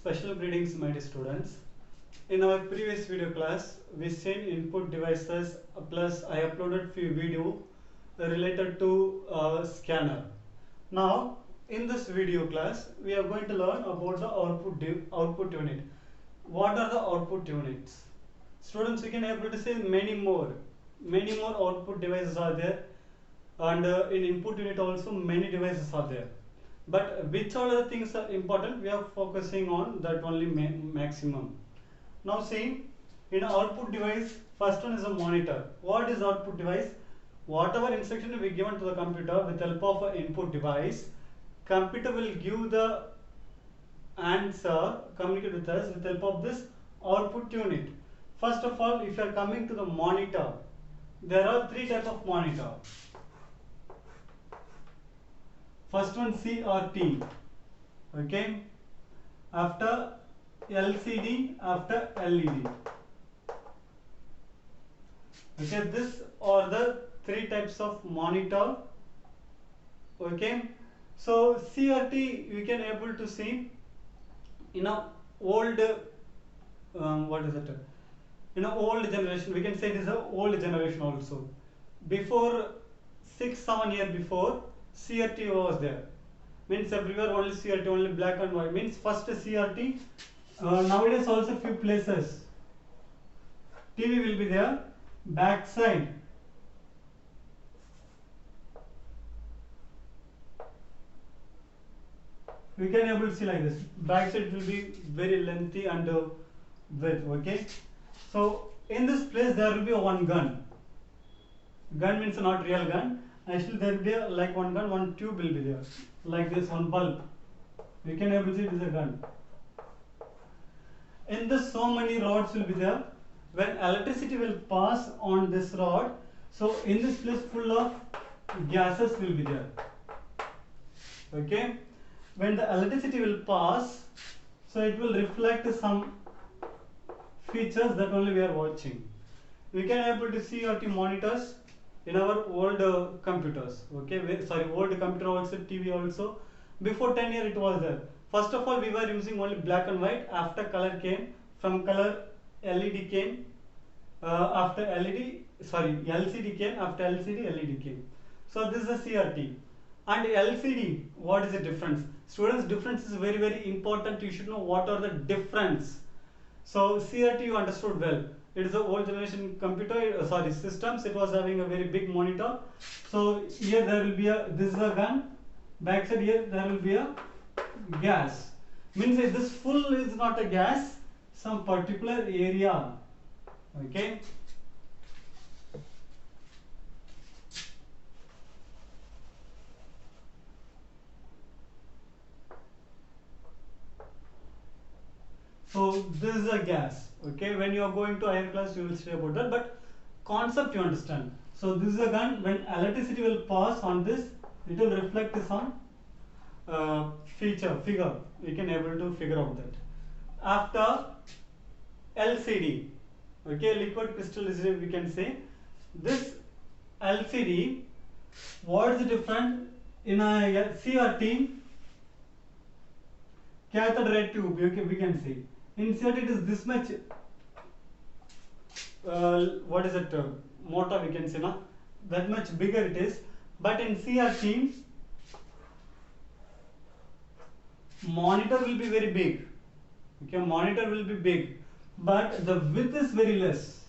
Special greetings, my dear students. In our previous video class, we seen input devices plus I uploaded few video related to scanner. Now, in this video class, we are going to learn about the output unit. What are the output units? Students, we can able to say many more output devices are there, and in input unit also many devices are there. But which all the things are important, we are focusing on that only maximum. Now see, in output device, first one is a monitor. What is output device? Whatever instruction we given to the computer with help of an input device, computer will give the answer, communicate with us with help of this output unit. First of all, if you are coming to the monitor, there are three types of monitor. First one CRT, okay, after LCD, after LED. Okay, this are the three types of monitor. Okay, so CRT you can able to see in a old what is it? In a old generation, we can say it is a old generation also. Before 6-7 years before, CRT was there. Means everywhere only CRT, only black and white. Means first CRT. Nowadays also few places TV will be there. Back side we can able to see like this. Back side will be very lengthy and width. Okay. So in this place there will be one gun. Gun means not real gun. Actually there will be like one gun, one tube will be there, like this, one bulb. You can able to see it is a gun. In this so many rods will be there. When electricity will pass on this rod, so in this place full of gases will be there. Okay. When the electricity will pass, so it will reflect some features that only we are watching. We can able to see CRT monitors in our old computers. Okay, old computer also, TV also. Before 10 years it was there. First of all, we were using only black and white. After color came, from color LED came. After LCD came. After LCD, LED came. So this is a CRT. And LCD, what is the difference? Students, difference is very, very important. You should know what are the difference. So CRT you understood well. It is a old generation computer, systems. It was having a very big monitor. So here there will be this is a gun. Backside here there will be a gas. Means this full is not a gas, some particular area. Okay. So this is a gas. Okay, when you are going to higher class, you will say about that. But concept you understand. So this is a gun. When electricity will pass on this, it will reflect some figure. We can able to figure out that. After LCD, okay, liquid crystal we can say. This LCD, what is the difference in a CRT? Cathode ray tube, we can see. In CRT it is this much, what is it, motor we can say, no? That much bigger it is. But in CRT, monitor will be very big. Okay, monitor will be big, but the width is very less.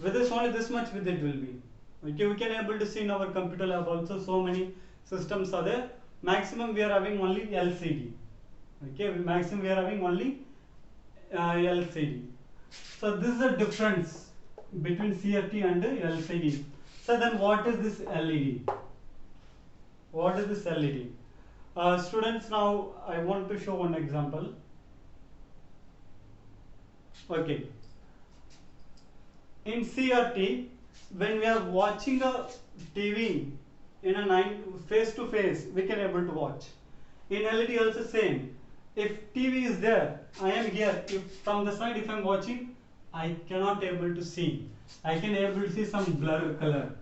Width is only this much width it will be. Okay, we can able to see in our computer lab also so many systems are there. Maximum we are having only LCD. Okay, maximum we are having only LCD. So this is the difference between CRT and LCD. So then what is this LED? What is this LED? Students, now I want to show one example. Okay. In CRT, when we are watching a TV in a face to face, we can able to watch. In LED also same. If TV is there, I am here. If from the side, if I am watching, I cannot able to see. I can able to see some blur color.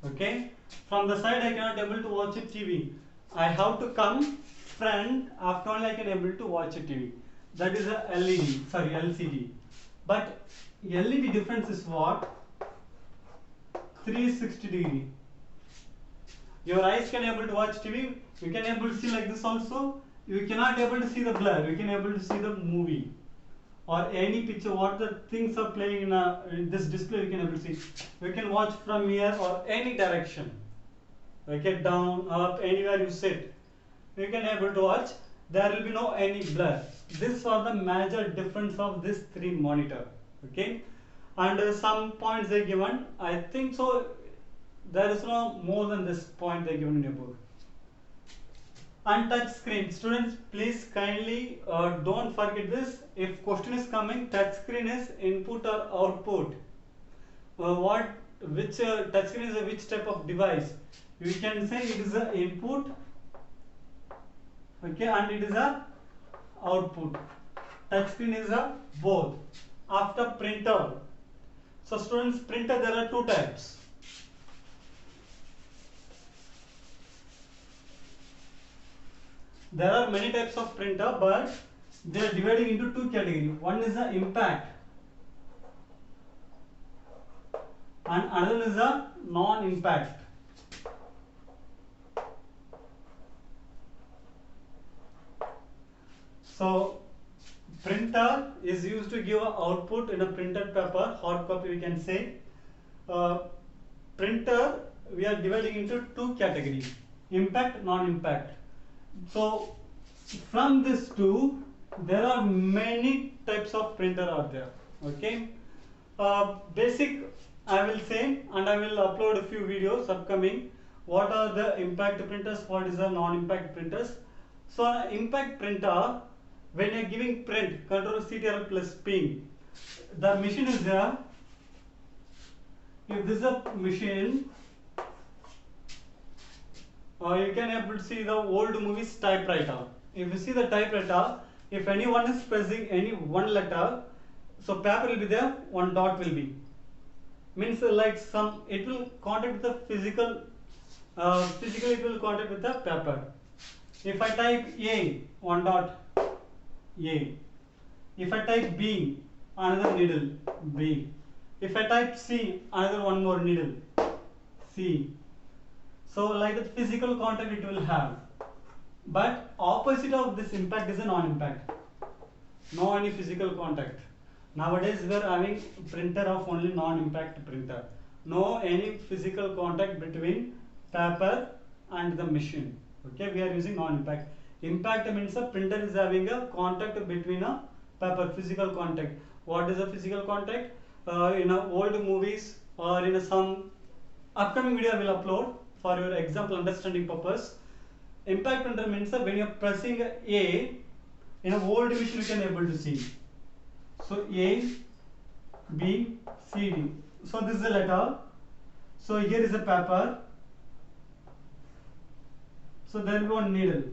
Okay. From the side, I cannot able to watch a TV. I have to come front, after only I can able to watch a TV. That is a LED, sorry, LCD. But LED difference is what? 360 degree. Your eyes can able to watch TV, you can able to see like this also. You cannot able to see the blur, you can able to see the movie or any picture, what the things are playing in this display you can able to see. You can watch from here or any direction. Okay, down, up, anywhere you sit, you can able to watch. There will be no any blur. These are the major difference of this three monitor. Okay, and some points they given. I think so. There is no more than this point they given in your book. And touch screen, students, please kindly don't forget this. If question is coming, touch screen is input or output. Which touch screen is which type of device? You can say it is a input, okay, and it is a output. Touch screen is a both. After printer, so students, printer there are two types. There are many types of printer, but they are dividing into two categories. One is the impact and another is a non-impact. So printer is used to give an output in a printed paper, hard copy we can say. Printer we are dividing into two categories, impact, non-impact. So from this two, there are many types of printer are there. Okay, basic I will say, and I will upload a few videos upcoming. What are the impact printers? What is the non-impact printers? So impact printer, when you are giving print, control CTRL plus ping, the machine is there. If this is a machine, you can able to see the old movies typewriter. If you see the typewriter, if anyone is pressing any one letter, so paper will be there, one dot will be. Means like some, it will contact with the physical, physically it will contact with the paper. If I type A, one dot, A. If I type B, another needle, B. If I type C, another one more needle, C. So like the physical contact it will have. But opposite of this impact is a non-impact. No any physical contact. Nowadays we are having printer of only non-impact printer. No any physical contact between paper and the machine. Okay, we are using non-impact. Impact means a printer is having a contact between a paper, physical contact. What is a physical contact? In old movies or in some upcoming video I will upload for your example understanding purpose. Impact printer means when you are pressing A, in a old machine you can able to see. So A, B, C, D. So this is a letter. So here is a paper. So there will be one needle.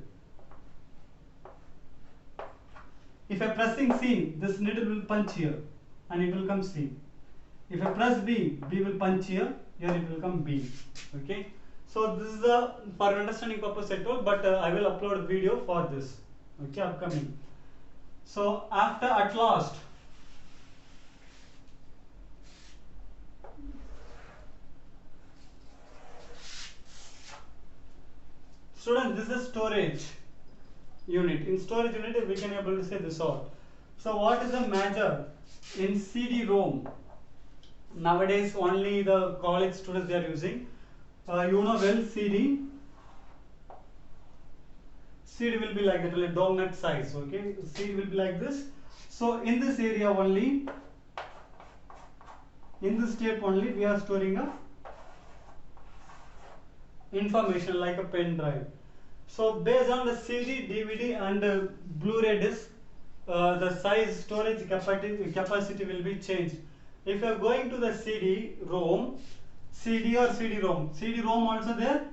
If I pressing C, this needle will punch here and it will come C. If I press B, B will punch here it will come B. Okay. So this is for understanding purpose I told, but I will upload a video for this. Okay, upcoming. So after at last, students, this is storage unit. In storage unit we can able to say this out. So what is the major in CD-ROM? Nowadays only the college students they are using. You know well CD will be like that, like donut size. Okay, CD will be like this. So in this area only, in this tape only we are storing a information like a pen drive. So based on the CD, DVD and Blu-ray disc, the size storage capacity will be changed. If you are going to the CD-ROM, CD or CD-ROM, CD-ROM also there,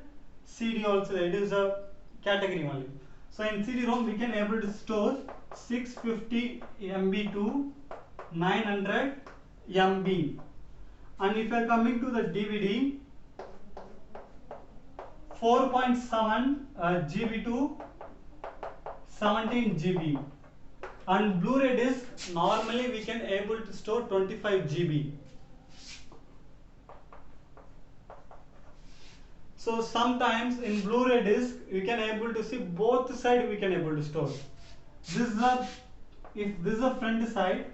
CD also there, it is a category only. So in CD-ROM we can able to store 650 MB to 900 MB. And if you are coming to the DVD, 4.7 GB to 17 GB, and Blu-ray disc normally we can able to store 25 GB. So sometimes in Blu-ray disc you can able to see both side we can able to store. This is a, if this is a front side,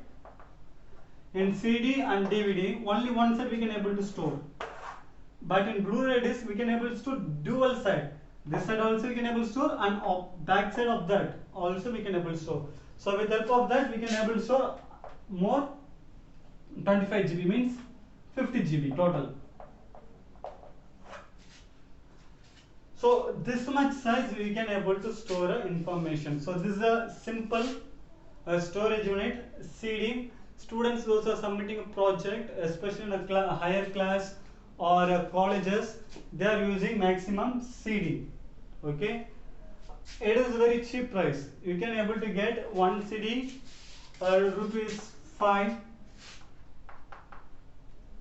in CD and DVD only one side we can able to store, but in Blu-ray disc we can able to store dual side. This side also we can able to store, and back side of that also we can able to store. So with the help of that we can able to store more, 25 GB means 50 GB total. So this much size we can able to store information. So this is a simple storage unit. CD, students those are submitting a project, especially in a higher class or colleges, they are using maximum CD. Okay, it is very cheap price. You can able to get one CD rupees 5.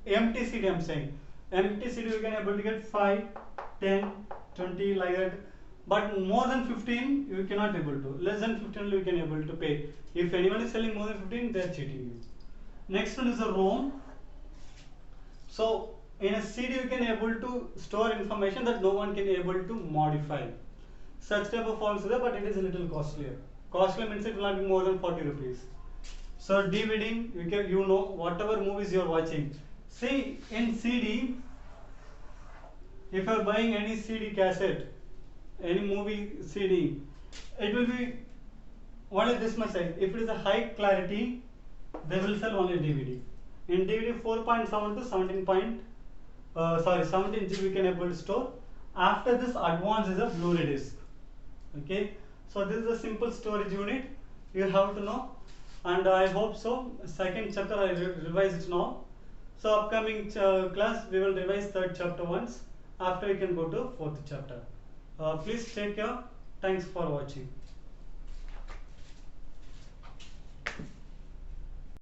Empty CD I'm saying, empty CD you can able to get 5, 10, 20 like that, but more than 15 you cannot able to. Less than 15 you can able to pay. If anyone is selling more than 15, they are cheating you. Next one is a ROM. So in a CD you can able to store information that no one can able to modify. Such type of also there, but it is a little costlier. Costly means it will not be more than 40 rupees. So DVD, you can, you know, whatever movies you are watching. See, in CD, if you are buying any CD cassette, any movie CD, it will be only this much size. If it is a high clarity, they will sell only DVD. In DVD 4.7 to 17 17 GB we can able to store. After this, advanced is a Blu-ray disc. Okay, so this is a simple storage unit you have to know, and I hope so. Second chapter I revise it now. So upcoming class we will revise third chapter once. After we can go to fourth chapter. Please take care. Thanks for watching.